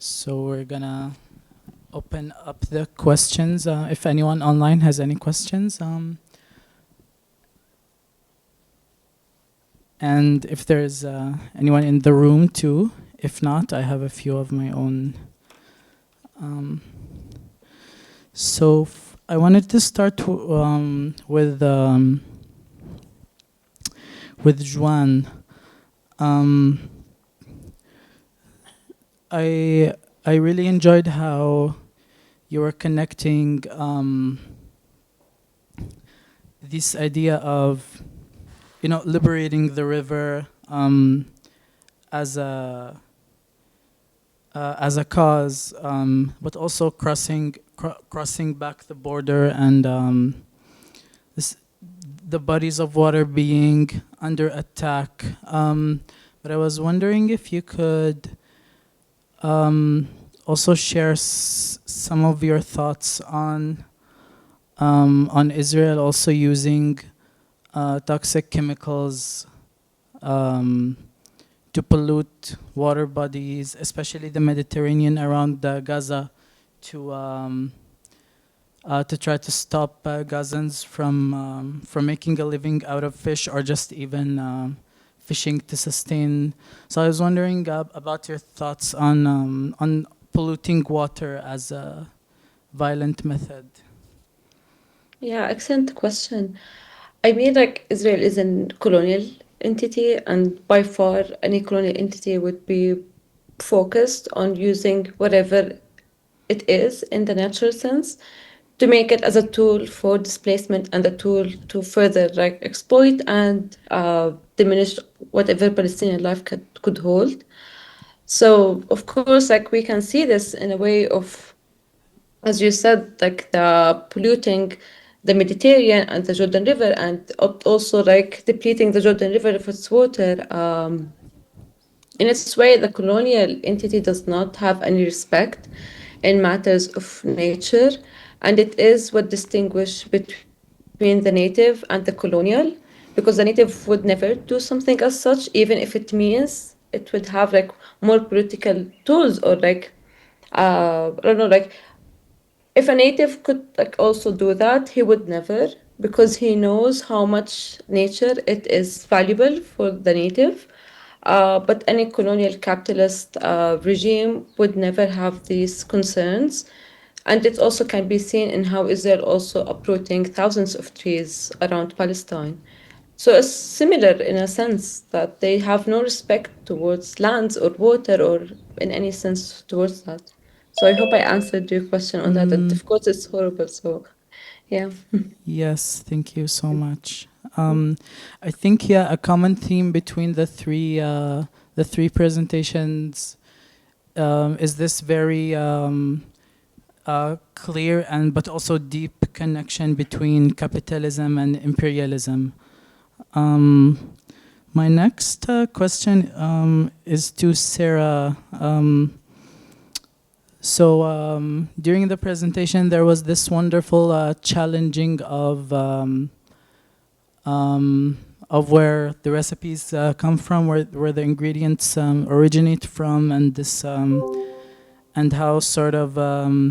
So we're gonna open up the questions. If anyone online has any questions, and if there's anyone in the room too. If not, I have a few of my own. So I wanted to start with Juan. I really enjoyed how you were connecting this idea of liberating the river as a cause, but also crossing back the border and the bodies of water being under attack. But I was wondering if you could also share some of your thoughts on Israel also using toxic chemicals to pollute water bodies, especially the Mediterranean around Gaza, to try to stop Gazans from making a living out of fish or just even fishing to sustain. So I was wondering about your thoughts on polluting water as a violent method. Yeah, excellent question. I mean, like, Israel is a colonial entity, and by far, any colonial entity would be focused on using whatever it is in the natural sense to make it as a tool for displacement and a tool to further like exploit and diminish whatever Palestinian life could hold. So, of course, like we can see this in a way of, as you said, like the polluting the Mediterranean and the Jordan River, and also like depleting the Jordan River of its water. In its way, the colonial entity does not have any respect in matters of nature, and it is what distinguishes between the native and the colonial, because the native would never do something as such, even if it means it would have like more political tools or like I don't know, like if a native could like also do that, he would never, because he knows how much nature it is valuable for the native. But any colonial capitalist regime would never have these concerns. And it also can be seen in how Israel also uprooting thousands of trees around Palestine. So it's similar in a sense that they have no respect towards lands or water or in any sense towards that. So I hope I answered your question on that. And of course, it's horrible. So, yeah. Yes, thank you so much. I think a common theme between the three presentations is this very clear and but also deep connection between capitalism and imperialism. My next question is to Sarah. During the presentation, there was this wonderful challenging of where the recipes come from, where the ingredients originate from, and this and how sort of how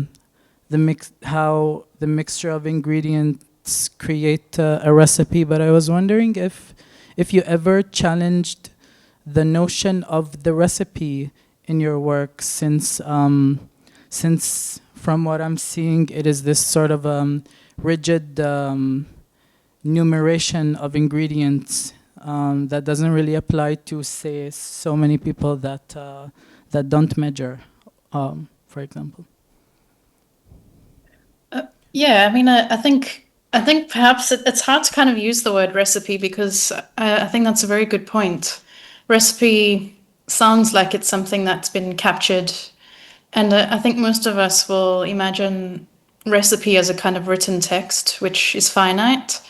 the mixture of ingredients create a recipe. But I was wondering if you ever challenged the notion of the recipe in your work, since from what I'm seeing, it is this sort of rigid numeration of ingredients that doesn't really apply to, say, so many people that don't measure, for example. Yeah, I mean, I think perhaps it's hard to kind of use the word recipe because I think that's a very good point. Recipe sounds like it's something that's been captured, and I think most of us will imagine recipe as a kind of written text, which is finite.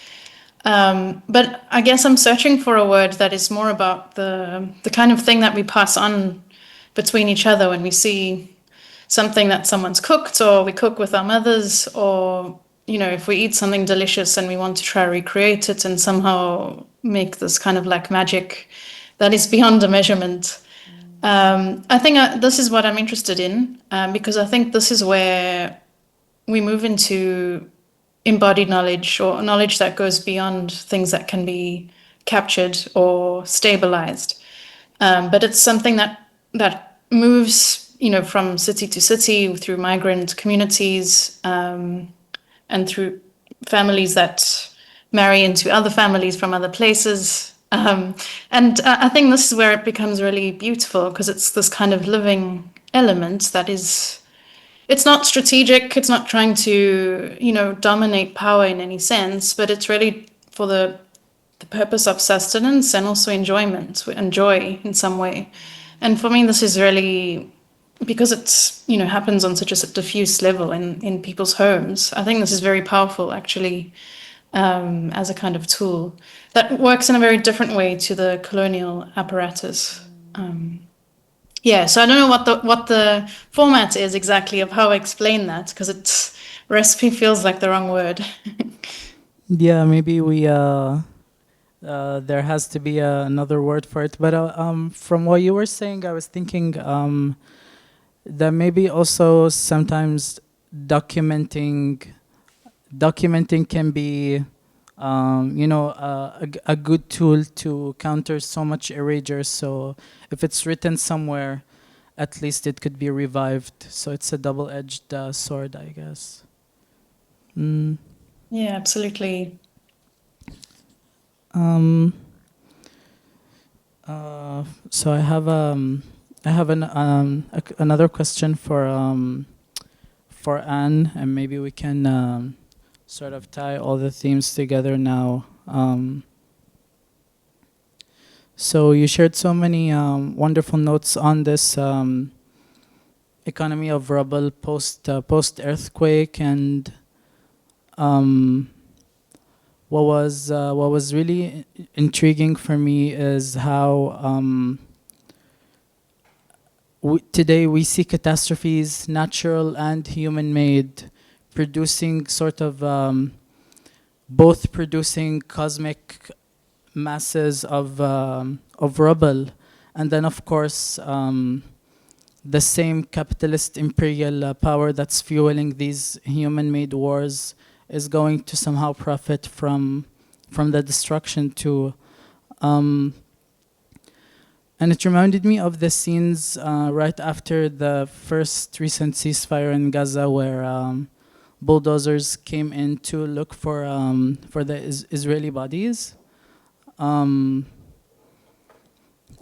But I guess I'm searching for a word that is more about the kind of thing that we pass on between each other when we see something that someone's cooked, or we cook with our mothers, or if we eat something delicious and we want to try to recreate it and somehow make this kind of like magic that is beyond a measurement. I think this is what I'm interested in, because I think this is where we move into embodied knowledge, or knowledge that goes beyond things that can be captured or stabilized. But it's something that moves, from city to city through migrant communities, and through families that marry into other families from other places. And I think this is where it becomes really beautiful, because it's this kind of living element that is, it's not strategic, it's not trying to, dominate power in any sense, but it's really for the purpose of sustenance and also enjoyment and joy in some way. And for me, this is really, because it's, happens on such a diffuse level in people's homes. I think this is very powerful, actually, as a kind of tool that works in a very different way to the colonial apparatus. Yeah, so I don't know what the format is exactly of how I explain that, because it's recipe feels like the wrong word. Yeah, maybe there has to be another word for it. But from what you were saying, I was thinking that maybe also sometimes documenting can be, a good tool to counter so much erasure. So if it's written somewhere, at least it could be revived. So it's a double-edged sword, I guess. Mm. Yeah, absolutely. So I have another question for Anne, and maybe we can sort of tie all the themes together now. So you shared so many wonderful notes on this economy of rubble post earthquake, and what was really intriguing for me is how today we see catastrophes, natural and human-made, producing sort of both producing cosmic masses of rubble, and then of course the same capitalist imperial power that's fueling these human-made wars is going to somehow profit from the destruction too. And it reminded me of the scenes right after the first recent ceasefire in Gaza, where bulldozers came in to look for the Israeli bodies. And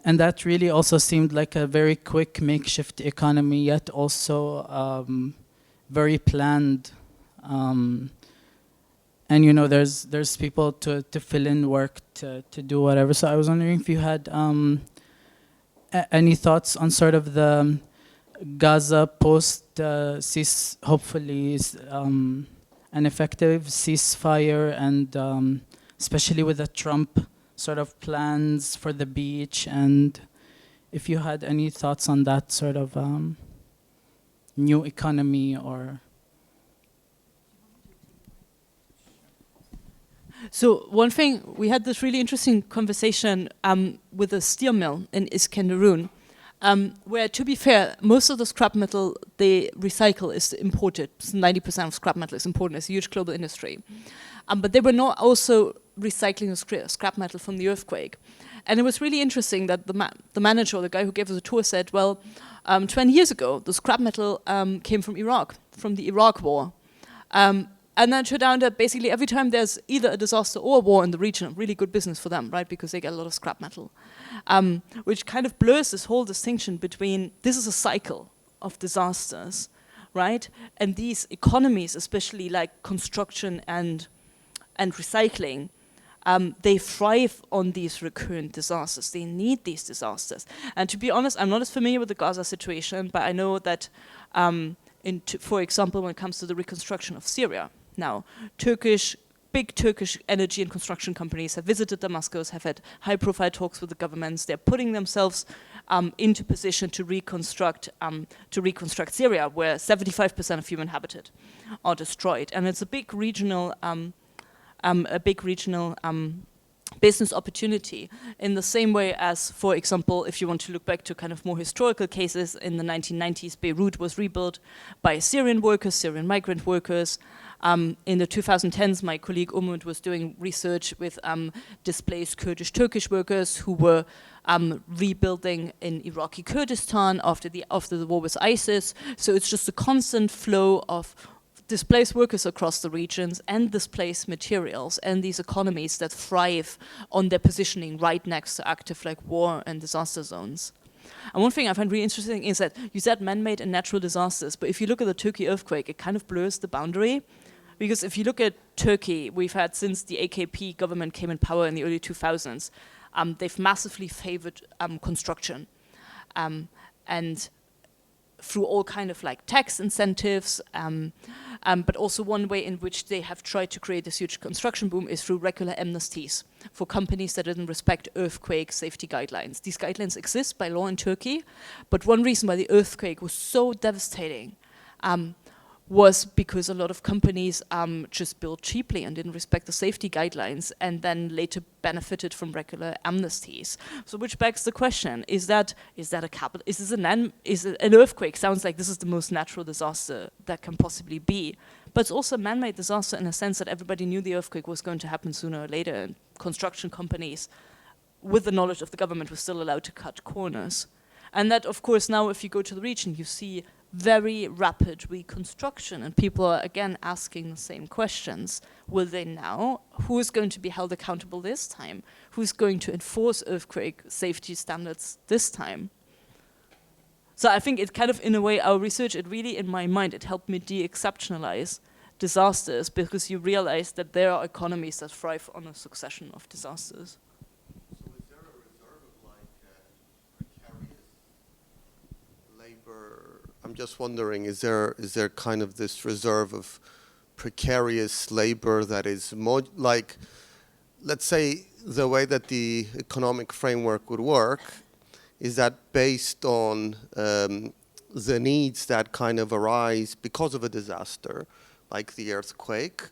that really also seemed like a very quick makeshift economy, yet also very planned. And there's people to fill in work, to do whatever. So I was wondering if you had any thoughts on sort of the Gaza post hopefully an effective ceasefire, and especially with the Trump sort of plans for the beach, and if you had any thoughts on that sort of new economy or... So one thing, we had this really interesting conversation with a steel mill in Iskenderun, where, to be fair, most of the scrap metal they recycle is imported. 90% of scrap metal is imported. It's a huge global industry. But they were not also recycling the scrap metal from the earthquake. And it was really interesting that the manager, or the guy who gave us a tour, said, well, 20 years ago, the scrap metal came from Iraq, from the Iraq War. And then it turned out that basically every time there's either a disaster or a war in the region, really good business for them, right? Because they get a lot of scrap metal. Which kind of blurs this whole distinction between, this is a cycle of disasters, right? And these economies, especially like construction and recycling, they thrive on these recurrent disasters. They need these disasters. And to be honest, I'm not as familiar with the Gaza situation, but I know that, for example, when it comes to the reconstruction of Syria, now, big Turkish energy and construction companies have visited Damascus, have had high-profile talks with the governments. They're putting themselves into position to reconstruct Syria, where 75% of human habitat are destroyed, and it's a big regional business opportunity in the same way as, for example, if you want to look back to kind of more historical cases, in the 1990s, Beirut was rebuilt by Syrian workers, Syrian migrant workers. In the 2010s, my colleague Umut was doing research with displaced Kurdish Turkish workers who were rebuilding in Iraqi Kurdistan after the war with ISIS. So it's just a constant flow of displaced workers across the regions and displaced materials and these economies that thrive on their positioning right next to active like war and disaster zones. And one thing I find really interesting is that you said man-made and natural disasters, but if you look at the Turkey earthquake, it kind of blurs the boundary. Because if you look at Turkey, we've had, since the AKP government came in power in the early 2000s, they've massively favored construction. And through all kind of like tax incentives, but also one way in which they have tried to create this huge construction boom is through regular amnesties for companies that didn't respect earthquake safety guidelines. These guidelines exist by law in Turkey, but one reason why the earthquake was so devastating was because a lot of companies just built cheaply and didn't respect the safety guidelines, and then later benefited from regular amnesties. So, which begs the question: is it an earthquake? Sounds like this is the most natural disaster that can possibly be, but it's also a man-made disaster in a sense that everybody knew the earthquake was going to happen sooner or later, and construction companies, with the knowledge of the government, were still allowed to cut corners. And that, of course, now if you go to the region, you see very rapid reconstruction, and people are again asking the same questions. Will they now? Who is going to be held accountable this time? Who's going to enforce earthquake safety standards this time? So I think it kind of, in a way, our research, it really, in my mind, it helped me de-exceptionalize disasters, because you realize that there are economies that thrive on a succession of disasters. So is there a reserve of like precarious labor? I'm just wondering, is there kind of this reserve of precarious labor that is more like, let's say, the way that the economic framework would work, is that based on the needs that kind of arise because of a disaster, like the earthquake?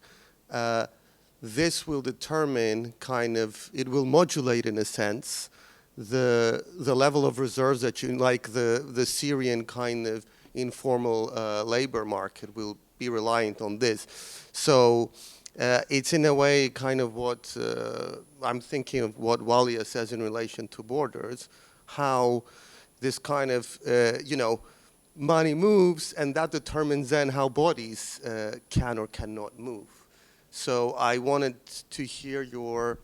This will determine kind of, it will modulate in a sense the level of reserves that you, like the Syrian kind of informal labor market will be reliant on this. So it's in a way kind of what I'm thinking of what Walia says in relation to borders, how this kind of, money moves, and that determines then how bodies can or cannot move. So I wanted to hear your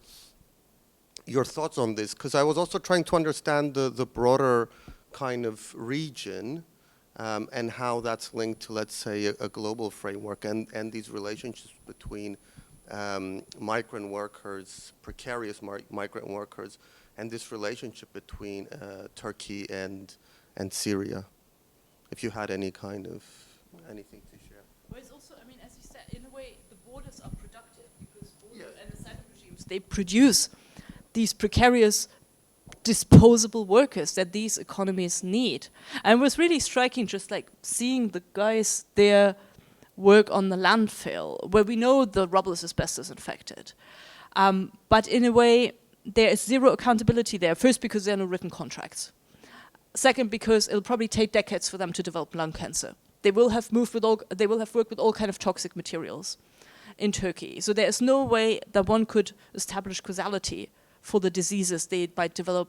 thoughts on this, because I was also trying to understand the broader kind of region, and how that's linked to, let's say, a global framework and these relationships between migrant workers, precarious migrant workers, and this relationship between Turkey and Syria. If you had any kind of anything to share. Well, it's also, I mean, as you said, in a way, the borders are productive, because border and asylum regimes, they produce these precarious disposable workers that these economies need. And it was really striking, just like seeing the guys there work on the landfill, where we know the rubble is asbestos infected. But in a way, there is zero accountability there. First, because there are no written contracts. Second, because it'll probably take decades for them to develop lung cancer. They will have worked with all kind of toxic materials in Turkey. So there is no way that one could establish causality for the diseases they might develop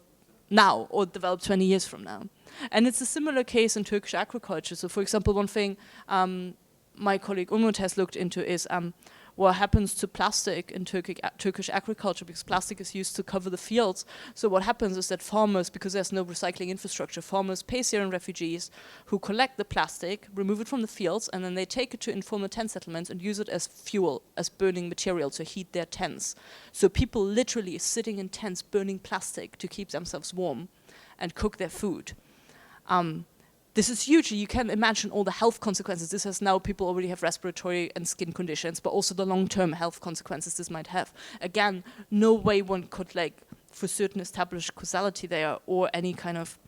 now or develop 20 years from now. And it's a similar case in Turkish agriculture. So for example, one thing my colleague Umut has looked into is what happens to plastic in Turkish agriculture, because plastic is used to cover the fields. So what happens is that farmers, because there's no recycling infrastructure, farmers pay Syrian refugees who collect the plastic, remove it from the fields, and then they take it to informal tent settlements and use it as fuel, as burning material to heat their tents. So people literally sitting in tents burning plastic to keep themselves warm and cook their food. This is huge. You can imagine all the health consequences. This has now, people already have respiratory and skin conditions, but also the long-term health consequences this might have. Again, no way one could, like, for certain establish causality there or any kind of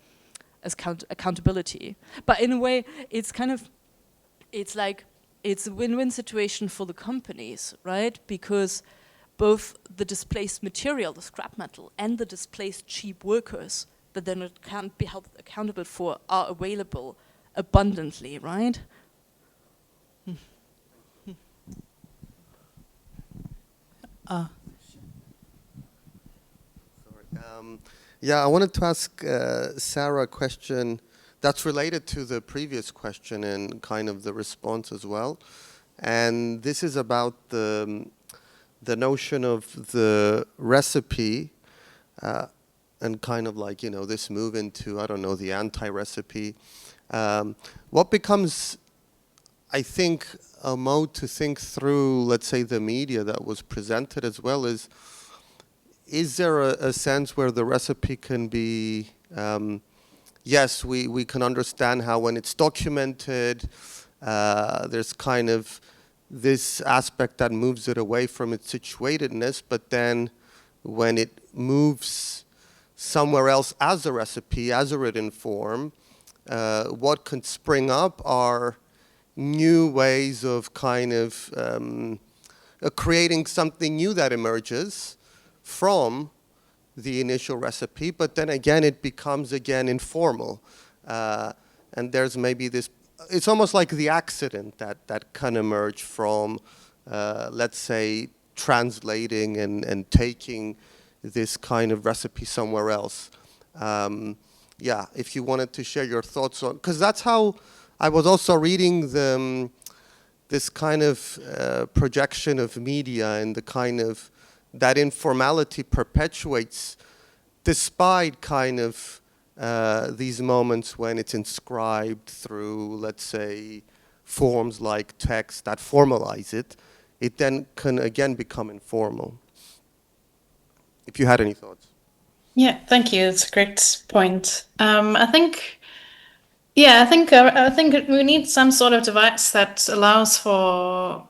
accountability. But in a way, it's kind of, it's like, it's a win-win situation for the companies, right? Because both the displaced material, the scrap metal, and the displaced cheap workers that then it can't be held accountable for are available abundantly, right? Yeah, I wanted to ask Sarah a question that's related to the previous question and kind of the response as well. And this is about the notion of the recipe and kind of like, you know, this move into, I don't know, the anti-recipe. What becomes, I think, a mode to think through, let's say, the media that was presented as well is there a sense where the recipe can be, yes, we can understand how when it's documented, there's kind of this aspect that moves it away from its situatedness, but then when it moves somewhere else as a recipe, as a written form, what can spring up are new ways of kind of creating something new that emerges from the initial recipe, but then again it becomes again informal. And there's maybe this, it's almost like the accident that can emerge from, let's say, translating and taking this kind of recipe somewhere else. Yeah, if you wanted to share your thoughts on, because that's how I was also reading this kind of projection of media and the kind of that informality perpetuates despite kind of these moments when it's inscribed through, let's say, forms like text that formalize it, it then can again become informal. If you had any thoughts. Yeah, thank you. It's a great point. I think we need some sort of device that allows for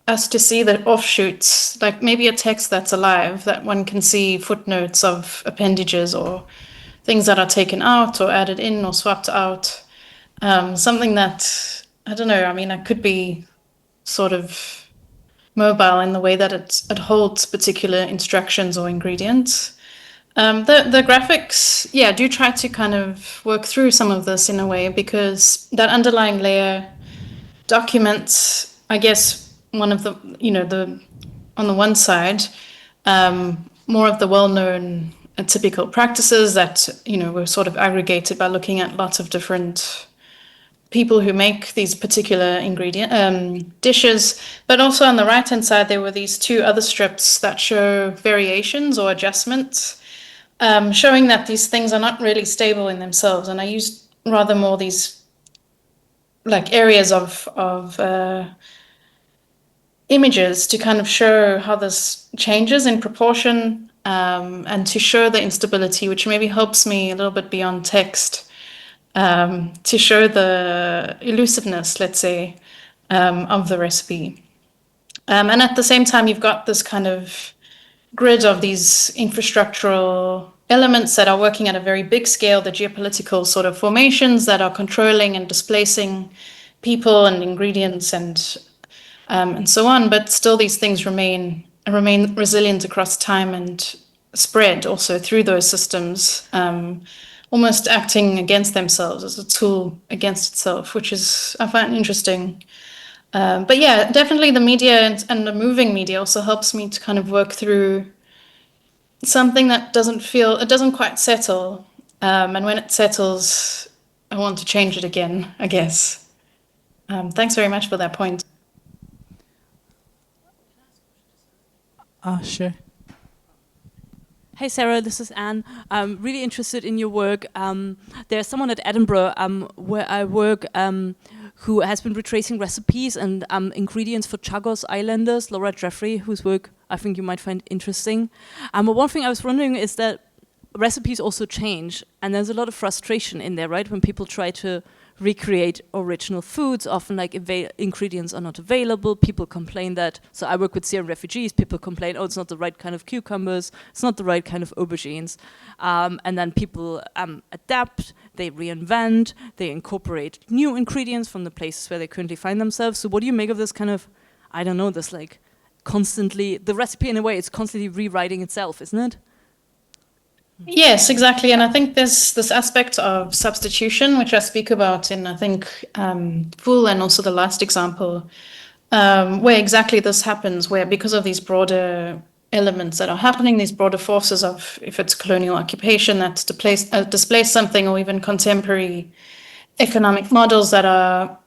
us to see the offshoots, like maybe a text that's alive, that one can see footnotes of appendages or things that are taken out or added in or swapped out. Something that, I don't know, I mean, it could be sort of mobile in the way that it holds particular instructions or ingredients. The graphics, yeah, do try to kind of work through some of this in a way, because that underlying layer documents, I guess, one of the, on the one side, more of the well-known and typical practices that, were sort of aggregated by looking at lots of different people who make these particular dishes. But also on the right-hand side, there were these two other strips that show variations or adjustments, showing that these things are not really stable in themselves. And I used rather more these like areas of images to kind of show how this changes in proportion, and to show the instability, which maybe helps me a little bit beyond text, to show the elusiveness, let's say, of the recipe. And at the same time, you've got this kind of grid of these infrastructural elements that are working at a very big scale, the geopolitical sort of formations that are controlling and displacing people and ingredients and so on. But still, these things remain resilient across time and spread also through those systems, almost acting against themselves as a tool against itself, which is, I find interesting. But yeah, definitely the media and the moving media also helps me to kind of work through something that doesn't quite settle. And when it settles, I want to change it again, I guess. Thanks very much for that point. Sure. Hey Sarah, this is Anne. I'm really interested in your work. There's someone at Edinburgh where I work who has been retracing recipes and ingredients for Chagos Islanders, Laura Jeffrey, whose work I think you might find interesting. But one thing I was wondering is that recipes also change, and there's a lot of frustration in there, right? When people try to recreate original foods, often like ingredients are not available. People complain that, so I work with Syrian refugees, people complain, oh, it's not the right kind of cucumbers, it's not the right kind of aubergines. And then people adapt, they reinvent, they incorporate new ingredients from the places where they currently find themselves. So what do you make of this kind of, I don't know, this like constantly, the recipe in a way, it's constantly rewriting itself, isn't it? Yes, exactly. And I think there's this aspect of substitution, which I speak about in, I think, Full and also the last example, where exactly this happens, where because of these broader elements that are happening, these broader forces of, if it's colonial occupation that's displaced something, or even contemporary economic models that are,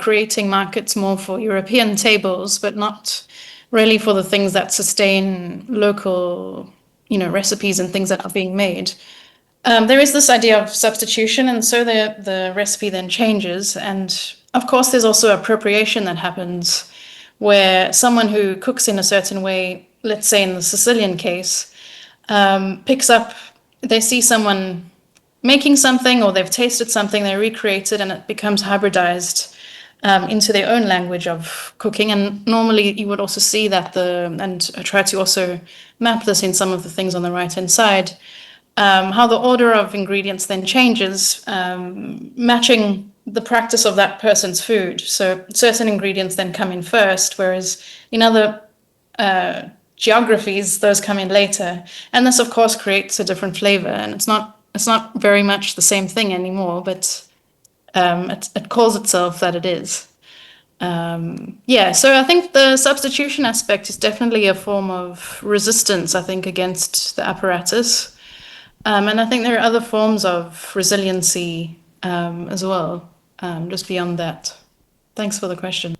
creating markets more for European tables, but not really for the things that sustain local, recipes and things that are being made. There is this idea of substitution, and so the recipe then changes. And of course, there's also appropriation that happens, where someone who cooks in a certain way, let's say in the Sicilian case, picks up, they see someone making something or they've tasted something, they recreate it, and it becomes hybridized into their own language of cooking. And normally you would also see that and I try to also map this in some of the things on the right hand side, how the order of ingredients then changes, matching the practice of that person's food. So certain ingredients then come in first, whereas in other geographies, those come in later. And this, of course, creates a different flavor. And it's not very much the same thing anymore, but it calls itself that it is. So I think the substitution aspect is definitely a form of resistance, I think, against the apparatus. And I think there are other forms of resiliency as well, just beyond that. Thanks for the question.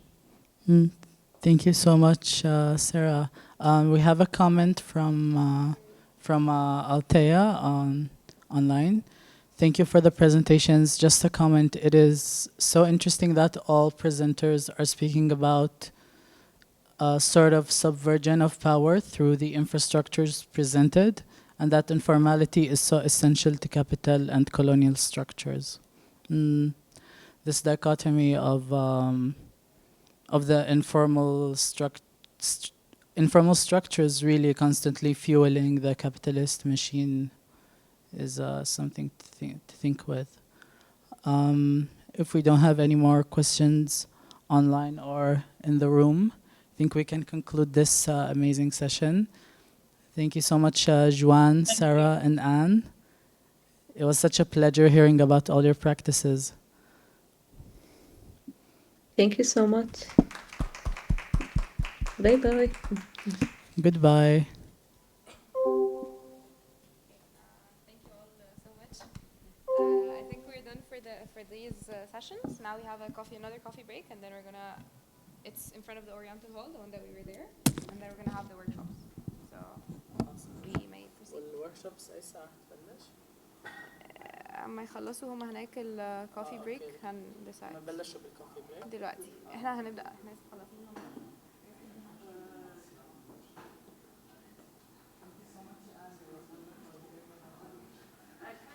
Thank you so much, Sarah. We have a comment from Althea online. Thank you for the presentations. Just a comment, it is so interesting that all presenters are speaking about a sort of subversion of power through the infrastructures presented, and that informality is so essential to capital and colonial structures. This dichotomy of the informal structures really constantly fueling the capitalist machine is something to think with. If we don't have any more questions online or in the room, I think we can conclude this amazing session. Thank you so much, Juan, Sarah, and Anne. It was such a pleasure hearing about all your practices. Thank you so much. Bye-bye. Goodbye. Thank you all so much. I think we're done for these sessions. Now we have another coffee break, and then it's in front of the Oriental Hall, the one that we were there, and then we're gonna have the workshops. So we may proceed. والworkshops أي ساعة تبلش؟ اما يخلصوا هما هناك الكوفي بريك هندسايد. بلشوا بالكوفي بريك. دلوقتي احنا هنبدأ، احنا لسه خلصنا.